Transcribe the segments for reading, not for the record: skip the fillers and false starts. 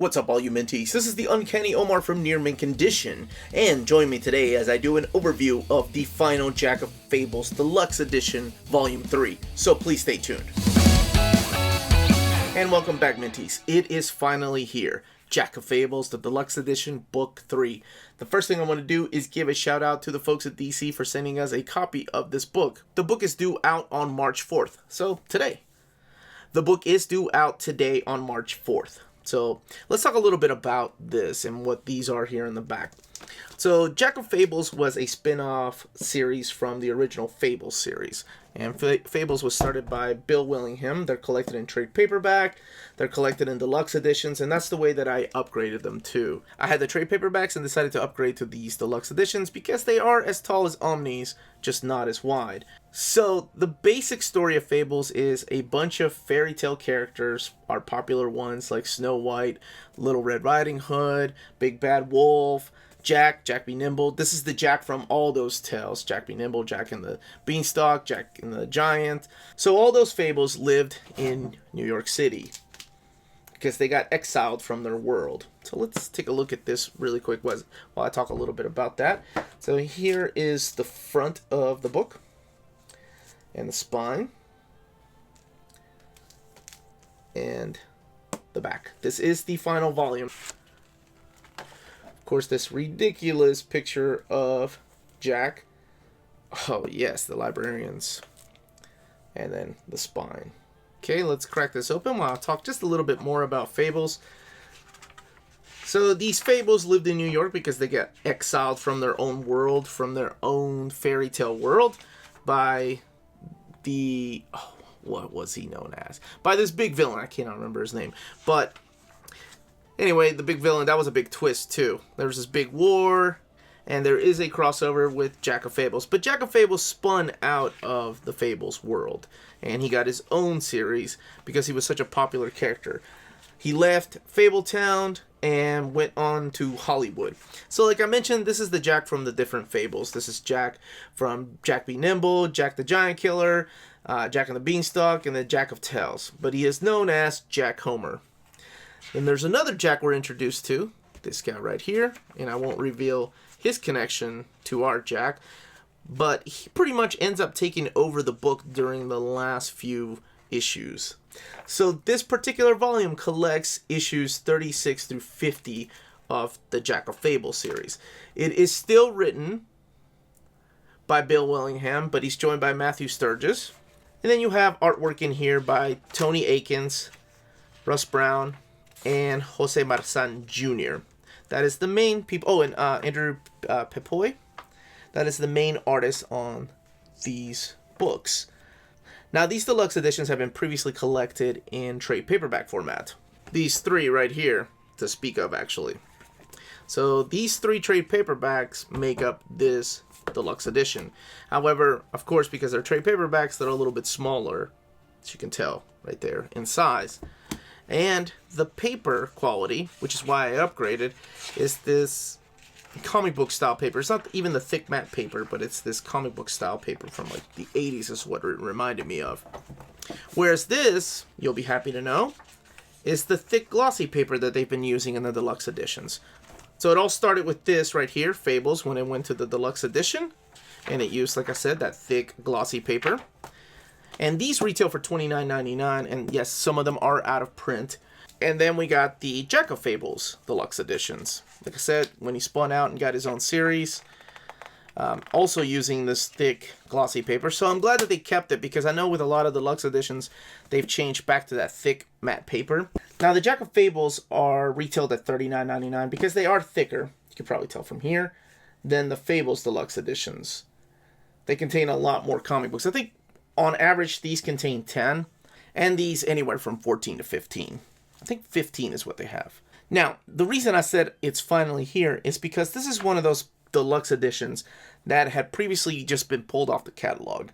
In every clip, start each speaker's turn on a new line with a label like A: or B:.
A: What's up, all you mentees? This is the Uncanny Omar from Near Mint Condition, and join me today as I do an overview of the final Jack of Fables Deluxe Edition Volume 3, so please stay tuned. And welcome back, mentees. It is finally here. Jack of Fables, the Deluxe Edition, Book 3. The first thing I want to do is give a shout out to the folks at DC for sending us a copy of this book. The book is due out on March 4th, so today. The book is due out today on March 4th. So let's talk a little bit about this and what these are here in the back. So Jack of Fables was a spin-off series from the original Fables series. And Fables was started by Bill Willingham. They're collected in trade paperback. They're collected in deluxe editions. And that's the way that I upgraded them too. I had the trade paperbacks and decided to upgrade to these deluxe editions because they are as tall as Omnis, just not as wide. So the basic story of Fables is a bunch of fairy tale characters, our popular ones like Snow White, Little Red Riding Hood, Big Bad Wolf, Jack Be Nimble. This is the Jack from all those tales. Jack Be Nimble, Jack and the Beanstalk, Jack and the Giant. So all those fables lived in New York City because they got exiled from their world. So let's take a look at this really quick while I talk a little bit about that. So here is the front of the book and the spine and the back. This is the final volume. Of course, this ridiculous picture of Jack. Oh yes, the librarians. And then the spine. Okay, let's crack this open while I'll talk just a little bit more about Fables. So these Fables lived in New York because they got exiled from their own world, from their own fairy tale world, by the... Oh, what was he known as? By this big villain. I cannot remember his name. But anyway, the big villain, that was a big twist too. There was this big war, and there is a crossover with Jack of Fables. But Jack of Fables spun out of the Fables world, and he got his own series because he was such a popular character. He left Fabletown and went on to Hollywood. So like I mentioned, this is the Jack from the different Fables. This is Jack from Jack Be Nimble, Jack the Giant Killer, Jack and the Beanstalk, and the Jack of Tales. But he is known as Jack Homer. Then there's another Jack we're introduced to, this guy right here, and I won't reveal his connection to our Jack, but he pretty much ends up taking over the book during the last few issues. So this particular volume collects issues 36 through 50 of the Jack of Fables series. It is still written by Bill Willingham, but he's joined by Matthew Sturgis. And then you have artwork in here by Tony Akins, Russ Brown, and Jose Marzan Jr. That is the main people. Oh, and Andrew Pepoy. That is the main artist on these books. Now, these deluxe editions have been previously collected in trade paperback format. These three right here, to speak of, actually. So these three trade paperbacks make up this deluxe edition. However, of course, because they're trade paperbacks, they're a little bit smaller, as you can tell right there, in size. And the paper quality, which is why I upgraded, is this comic book style paper. It's not even the thick matte paper, but it's this comic book style paper from like the 80s is what it reminded me of. Whereas this, you'll be happy to know, is the thick glossy paper that they've been using in the deluxe editions. So it all started with this right here, Fables, when it went to the deluxe edition. And it used, like I said, that thick glossy paper. And these retail for $29.99, and yes, some of them are out of print. And then we got the Jack of Fables Deluxe Editions. Like I said, when he spun out and got his own series, also using this thick glossy paper. So I'm glad that they kept it, because I know with a lot of Deluxe Editions, they've changed back to that thick matte paper. Now the Jack of Fables are retailed at $39.99 because they are thicker, you can probably tell from here, than the Fables Deluxe Editions. They contain a lot more comic books. I think on average these contain 10, and these anywhere from 14 to 15. I think 15 is what they have. Now, the reason I said it's finally here is because this is one of those deluxe editions that had previously just been pulled off the catalog.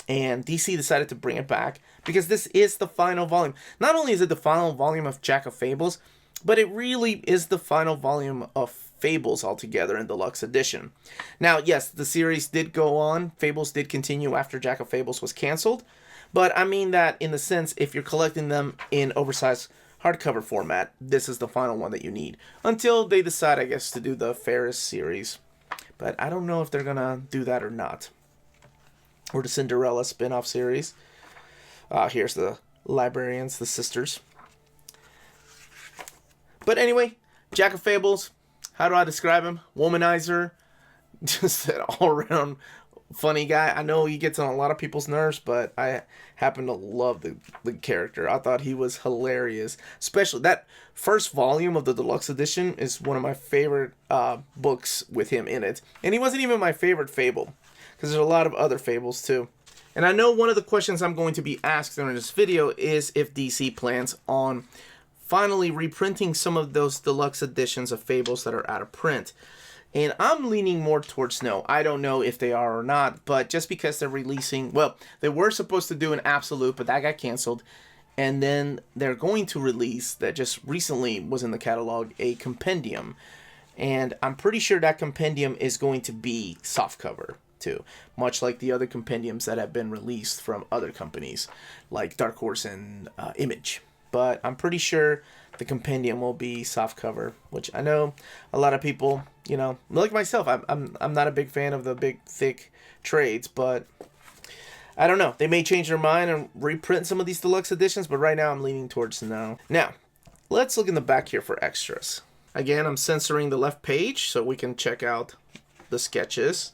A: And DC decided to bring it back because this is the final volume. Not only is it the final volume of Jack of Fables, but it really is the final volume of Fables altogether in deluxe edition. Now, yes, the series did go on. Fables did continue after Jack of Fables was canceled. But I mean that in the sense, if you're collecting them in oversized hardcover format, this is the final one that you need. Until they decide, I guess, to do the Ferris series. But I don't know if they're going to do that or not. Or the Cinderella spin-off series. Here's the librarians, the sisters. But anyway, Jack of Fables, how do I describe him? Womanizer. Just an all-around funny guy. I know he gets on a lot of people's nerves, but I happen to love the character. I thought he was hilarious. Especially that first volume of the deluxe edition is one of my favorite books with him in it. And he wasn't even my favorite fable, because there's a lot of other fables too. And I know one of the questions I'm going to be asked during this video is if DC plans on finally reprinting some of those deluxe editions of fables that are out of print. And I'm leaning more towards no. I don't know if they are or not, but just because they're releasing, well, they were supposed to do an absolute, but that got canceled. And then they're going to release, that just recently was in the catalog, a compendium. And I'm pretty sure that compendium is going to be softcover too, much like the other compendiums that have been released from other companies like Dark Horse and Image. But I'm pretty sure the compendium will be softcover, which I know a lot of people, you know, like myself, I'm not a big fan of the big thick trades, but I don't know. They may change their mind and reprint some of these deluxe editions, but right now I'm leaning towards no. Now, let's look in the back here for extras. Again, I'm censoring the left page so we can check out the sketches.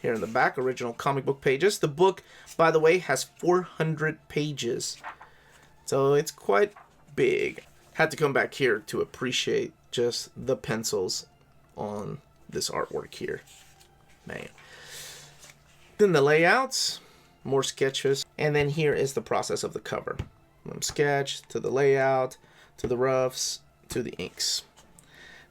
A: Here in the back, original comic book pages. The book, by the way, has 400 pages. So it's quite big. Had to come back here to appreciate just the pencils on this artwork here. Man. Then the layouts, more sketches. And then here is the process of the cover. From sketch to the layout, to the roughs, to the inks.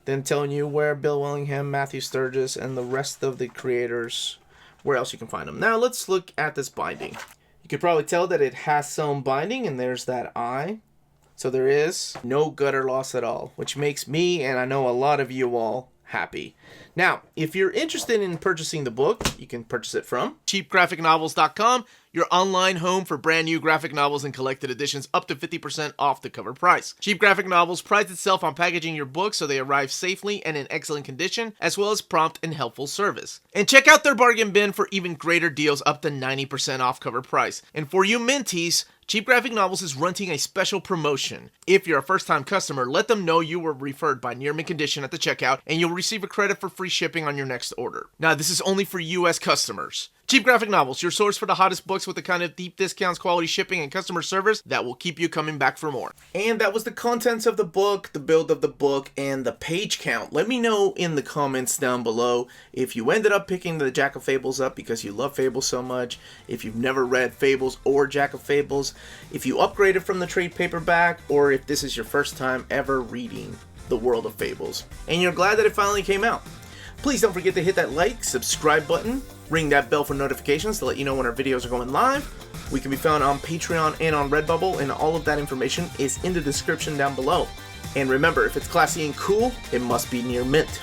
A: Then telling you where Bill Willingham, Matthew Sturgis, and the rest of the creators, where else you can find them. Now let's look at this binding. You could probably tell that it has some binding, and there's that eye. So there is no gutter loss at all, which makes me, and I know a lot of you all, happy. Now, if you're interested in purchasing the book, you can purchase it from cheapgraphicnovels.com, your online home for brand new graphic novels and collected editions up to 50% off the cover price. Cheap Graphic Novels prides itself on packaging your books so they arrive safely and in excellent condition, as well as prompt and helpful service. And check out their bargain bin for even greater deals up to 90% off cover price. And for you minties, Cheap Graphic Novels is running a special promotion. If you're a first-time customer, let them know you were referred by Near Mint Condition at the checkout, and you'll receive a credit for free shipping on your next order. Now, this is only for U.S. customers. Cheap Graphic Novels, your source for the hottest books with the kind of deep discounts, quality shipping, and customer service that will keep you coming back for more. And that was the contents of the book, the build of the book, and the page count. Let me know in the comments down below if you ended up picking the Jack of Fables up because you love Fables so much, if you've never read Fables or Jack of Fables, if you upgraded from the trade paperback, or if this is your first time ever reading the world of Fables, and you're glad that it finally came out. Please don't forget to hit that like, subscribe button, ring that bell for notifications to let you know when our videos are going live. We can be found on Patreon and on Redbubble, and all of that information is in the description down below. And remember, if it's classy and cool, it must be Near Mint.